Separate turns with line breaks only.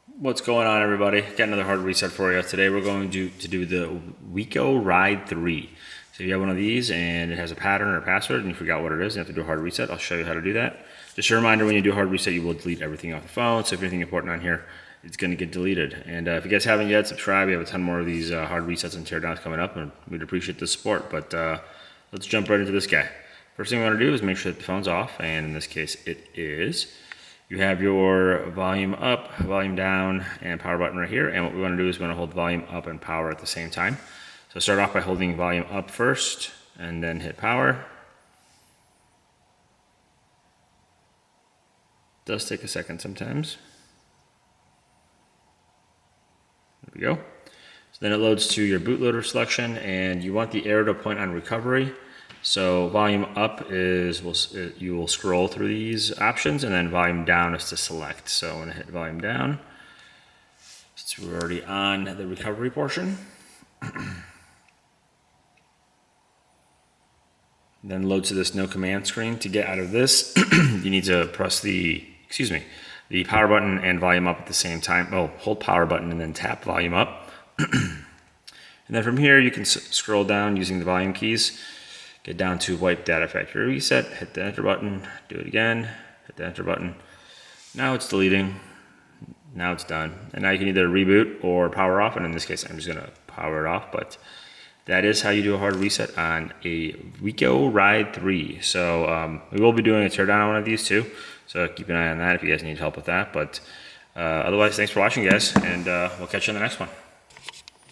What's going on, everybody? Got another hard reset for you. Today we're going to do the Wiko Ride 3. So if you have one of these and it has a pattern or a password and you forgot what it is, you have to do a hard reset. I'll show you how to do that. Just a reminder, when you do a hard reset, you will delete everything off the phone. So if anything important on here, it's going to get deleted. And if you guys haven't yet, subscribe. We have a ton more of these hard resets and teardowns coming up, and we'd appreciate the support. But let's jump right into this guy. First thing we want to do is make sure that the phone's off, and in this case it is. You have your volume up, volume down, and power button right here. And what we want to do is we want to hold volume up and power at the same time. So start off by holding volume up first, and then hit power. It does take a second sometimes. There we go. So then it loads to your bootloader selection, and you want the arrow to point on recovery. So volume up is, you will scroll through these options, and then volume down is to select. So I'm going to hit volume down, since we're already on the recovery portion. Then load to this no command screen. To get out of this, you need to press the power button and volume up at the same time. Oh, hold power button and then tap volume up. And then from here, you can scroll down using the volume keys. Get down to wipe data factory reset, hit the enter button, do it again, hit the enter button. Now it's deleting, now it's done. And now you can either reboot or power off, and in this case I'm just gonna power it off, but that is how you do a hard reset on a Wiko Ride 3. So we will be doing a teardown on one of these too, so keep an eye on that if you guys need help with that. But otherwise, thanks for watching, guys, and we'll catch you on the next one.